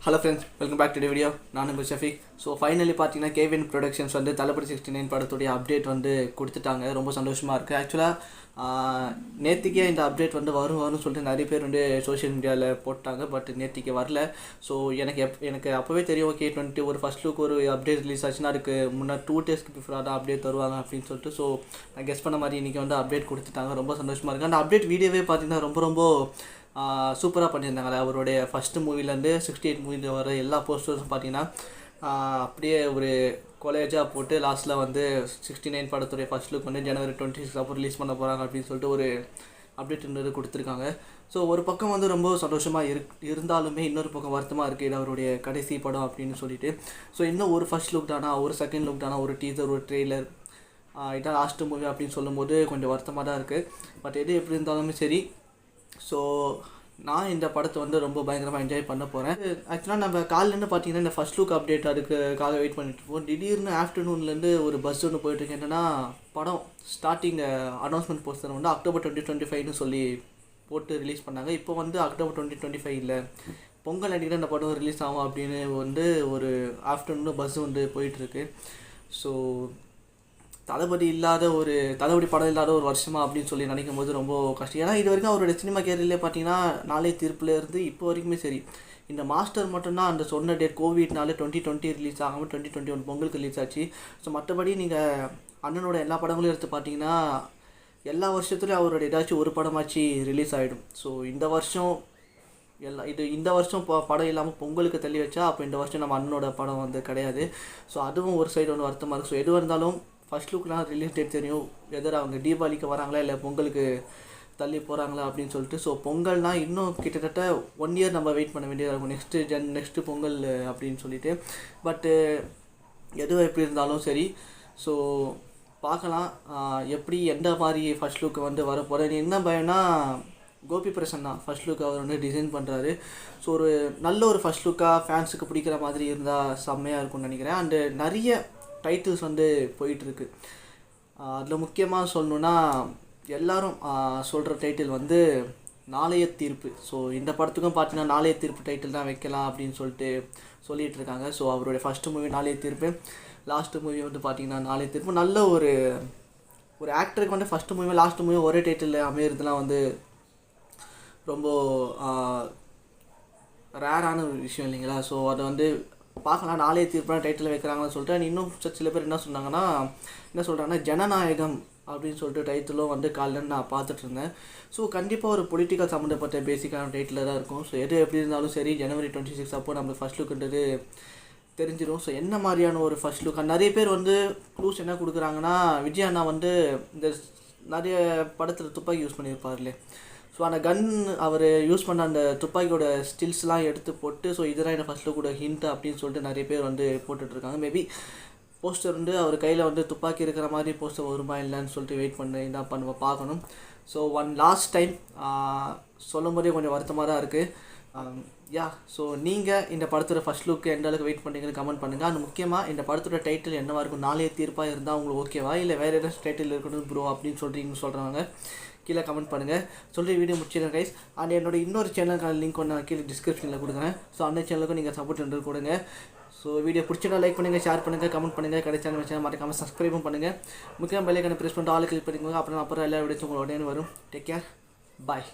Hello friends, welcome back to the video. நான் உங்கள் Shafeeq. So finally பார்த்தீங்கன்னா கேவின் ப்ரொடக்ஷன்ஸ் வந்து தளபதி 69 படத்துடைய அப்டேட் வந்து கொடுத்துட்டாங்க. ரொம்ப சந்தோஷமாக இருக்குது. ஆக்சுவலாக நேற்றுக்கே இந்த அப்டேட் வந்து வரும்னு சொல்லிட்டு நிறைய பேர் வந்து சோஷியல் மீடியாவில் போட்டாங்க. பட் நேற்றுக்கு வரல. ஸோ எனக்கு அப்போவே தெரியும், ஓகே 20 ஒரு ஃபஸ்ட் லுக் ஒரு அப்டேட் ரிலீஸ் ஆச்சுன்னா அதுக்கு முன்னாடி 2 டேஸ்க்கு பிஃபோராக தான் அப்டேட் தருவாங்க அப்படின்னு சொல்லிட்டு. ஸோ நான் கெஸ் பண்ண மாதிரி இன்றைக்கி வந்து அப்டேட் கொடுத்துட்டாங்க. ரொம்ப சந்தோஷமாக இருக்குது. அந்த அப்டேட் வீடியோவே பார்த்தீங்கன்னா ரொம்ப சூப்பராக பண்ணியிருந்தாங்க. அவருடைய ஃபஸ்ட்டு மூவிலேருந்து 68 மூவியில் வர எல்லா போஸ்டர்ஸும் பார்த்தீங்கன்னா அப்படியே ஒரு கொலேஜாக போட்டு லாஸ்ட்டில் வந்து 69 படத்துடைய ஃபஸ்ட் லுக் வந்து ஜனவரி 26 அப்போ ரிலீஸ் பண்ண போகிறாங்க அப்படின்னு சொல்லிட்டு ஒரு அப்டேட் கொடுத்துருக்காங்க. ஸோ ஒரு பக்கம் வந்து ரொம்ப சந்தோஷமாக இருந்தாலுமே இன்னொரு பக்கம் வருத்தமாக இருக்குது. இது அவருடைய கடைசி படம் அப்படின்னு சொல்லிட்டு. ஸோ இன்னும் ஒரு ஃபஸ்ட் லுக் தானா, ஒரு செகண்ட் லுக் தானா, ஒரு டீசர், ஒரு ட்ரெய்லர், இதான் லாஸ்ட்டு மூவி அப்படின்னு சொல்லும்போது கொஞ்சம் வருத்தமாக தான் இருக்குது. பட் எது எப்படி இருந்தாலுமே சரி. ஸோ நான் இந்த படத்தை வந்து ரொம்ப பயங்கரமாக என்ஜாய் பண்ண போகிறேன். ஆக்சுவலாக நம்ம காலிலேருந்து பார்த்தீங்கன்னா இந்த ஃபஸ்ட் லுக் அப்டேட் அதுக்காக வெயிட் பண்ணிட்டு இருப்போம். திடீர்னு ஆஃப்டர்நூன்லேருந்து ஒரு பஸ் ஒன்று போயிட்டுருக்கு. என்னென்னா படம் ஸ்டார்டிங் அனௌன்ஸ்மெண்ட் போஸ்டர் வந்து அக்டோபர் 2025 சொல்லி போட்டு ரிலீஸ் பண்ணாங்க. இப்போ வந்து அக்டோபர் 2025 இல்லை, பொங்கல் அன்றைக்கி தான் இந்த படம் ரிலீஸ் ஆகும் அப்படின்னு வந்து ஒரு ஆஃப்டர்நூன் பஸ் வந்து போயிட்டுருக்கு. ஸோ தளபதி படம் இல்லாத ஒரு வருஷமா அப்படின்னு சொல்லி நினைக்கும் போது ரொம்ப கஷ்டம். ஏன்னா இது வரைக்கும் அவருடைய சினிமா கேரியர்லேயே பார்த்தீங்கன்னா நாளைய தீர்ப்புலேருந்து இப்போ வரைக்குமே சரி, இந்த மாஸ்டர் மட்டும்தான் அந்த சொன்ன டேட் கோவிட்னால 2020 ரிலீஸ் ஆகாமல் 2021 பொங்கலுக்கு ரிலீஸ் ஆச்சு. ஸோ மற்றபடி நீங்கள் அண்ணனோட எல்லா படங்களையும் எடுத்து பார்த்தீங்கன்னா எல்லா வருஷத்துலேயும் அவரோட ஏதாச்சும் ஒரு படமாச்சு ரிலீஸ் ஆகிடும். ஸோ இந்த வருஷம் இந்த வருஷம் படம் இல்லாமல் பொங்கலுக்கு தள்ளி வச்சா அப்போ இந்த வருஷம் நம்ம அண்ணனோட படம் வந்து கிடையாது. ஸோ அதுவும் ஒரு சைடு ஒன்று வருத்தமாக இருக்குது. ஸோ எதுவாக இருந்தாலும் ஃபஸ்ட் லுக்லாம் ரிலீஸ் டேட் தெரியும், எதிர அவங்க தீபாவளிக்கு வராங்களா இல்லை பொங்கலுக்கு தள்ளி போகிறாங்களா அப்படின்னு சொல்லிட்டு. ஸோ பொங்கல்னால் இன்னும் கிட்டத்தட்ட 1 இயர் நம்ம வெயிட் பண்ண வேண்டியதாக இருக்கும், நெக்ஸ்ட்டு பொங்கல் அப்படின்னு சொல்லிட்டு. பட்டு எதுவும் எப்படி இருந்தாலும் சரி. ஸோ பார்க்கலாம் எப்படி எந்த மாதிரி ஃபஸ்ட் லுக்கு வந்து வர போகிறேன். என்ன பயம்னா கோபி பிரசன்னா ஃபஸ்ட் லுக் அவர் வந்து டிசைன் பண்ணுறாரு. ஸோ ஒரு நல்ல ஒரு ஃபஸ்ட் லுக்காக ஃபேன்ஸுக்கு பிடிக்கிற மாதிரி இருந்தால் செம்மையாக இருக்கும்னு நினைக்கிறேன். அண்டு நிறைய டைட்டில்ஸ் வந்து போயிட்டுருக்கு. அதில் முக்கியமாக சொல்லணுன்னா எல்லோரும் சொல்கிற டைட்டில் வந்து நாளைய தீர்ப்பு. ஸோ இந்த படத்துக்கும் பார்த்தீங்கன்னா நாளைய தீர்ப்பு டைட்டில் தான் வைக்கலாம் அப்படின்னு சொல்லிட்டு இருக்காங்க. ஸோ அவருடைய ஃபஸ்ட்டு மூவி நாளைய தீர்ப்பு, லாஸ்ட்டு மூவி வந்து பார்த்திங்கன்னா நாளைய தீர்ப்பு. நல்ல ஒரு ஆக்டருக்கு வந்து ஃபஸ்ட்டு மூவி லாஸ்ட்டு மூவி ஒரே டைட்டில் அமையிறதுலாம் வந்து ரொம்ப ரேரான ஒரு விஷயம் இல்லைங்களா. ஸோ அதை வந்து பார்க்கலாம். நாளைய தீர்ப்பான டைட்டில் வைக்கிறாங்கன்னு சொல்லிட்டு. இன்னும் சில பேர் என்ன சொல்கிறாங்கன்னா ஜனநாயகம் அப்படின்னு சொல்லிட்டு டைட்டிலும் வந்து காலையில் நான் பார்த்துட்டு இருந்தேன். ஸோ கண்டிப்பாக ஒரு பொலிட்டிக்கல் சம்மந்தப்பட்ட பேசிக்கான டைட்டில் தான் இருக்கும். ஸோ எது எப்படி இருந்தாலும் சரி, ஜனவரி 26 அப்போது நம்ம ஃபஸ்ட் லுக்குன்றது தெரிஞ்சிடும். ஸோ என்ன மாதிரியான ஒரு ஃபஸ்ட் லுக் நிறைய பேர் வந்து க்ளூஸ் என்ன கொடுக்குறாங்கன்னா, விஜய் அண்ணா வந்து இந்த நிறைய படத்தில் துப்பாக்கி யூஸ் பண்ணியிருப்பார்லே. ஸோ அந்த கன் அவர் யூஸ் பண்ண அந்த துப்பாக்கியோட ஸ்டில்ஸ்லாம் எடுத்து போட்டு, ஸோ இதெல்லாம் என்ன ஃபஸ்ட் லுக்கோட ஹிண்ட் அப்படின்னு சொல்லிட்டு நிறைய பேர் வந்து போட்டுட்ருக்காங்க. மேபி போஸ்டர் வந்து அவர் கையில் வந்து துப்பாக்கி இருக்கிற மாதிரி போஸ்டர் வருமா இல்லைன்னு சொல்லிட்டு வெயிட் பண்ண பார்க்கணும். ஸோ லாஸ்ட் டைம் சொல்லும் போதே கொஞ்சம் வருத்தமாக தான் இருக்குது. ஸோ நீங்கள் இந்த படத்தோட ஃபஸ்ட் லுக்கு எந்த அளவுக்கு வெயிட் பண்ணுறீங்கன்னு கமெண்ட் பண்ணுங்கள். அது முக்கியமாக இந்த படத்தோட டைட்டில் என்னவாக இருக்கும், நாளைய தீர்ப்பாக இருந்தால் உங்களுக்கு ஓகேவா, இல்லை வேறு ஏதாச்சும் டைட்டில் இருக்கணும் ப்ரோ அப்படின்னு சொல்கிறாங்க கீழே கமெண்ட் பண்ணுங்கள். சொல்லிட்டு வீடியோ முடிச்சிடுறேன் கைஸ். அண்ட் என்னோட இன்னொரு சேனலுக்கான லிங்க் ஒன்று நான் கீழே டிஸ்கிரிப்ஷனில் கொடுக்குறேன். ஸோ அந்த சேனலுக்கும் நீங்கள் சப்போர்ட் கொடுங்க. ஸோ வீடியோ பிடிச்சிட்டா லைக் பண்ணுங்கள், ஷேர் பண்ணுங்கள், கமெண்ட் பண்ணுங்கள். கிடைச்சா நம்ம சேனல் மறக்காமல் சப்ஸ்கிரைபும் பண்ணுங்கள். முக்கியமாக பெல்லைக்கான ப்ரெஸ் பண்ணிட்டு ஆல் கிளிக் பண்ணிக்கோங்க. அப்புறம் எல்லா வீடியோஸும் உங்களோட வரும். டேக் கேர், பாய்.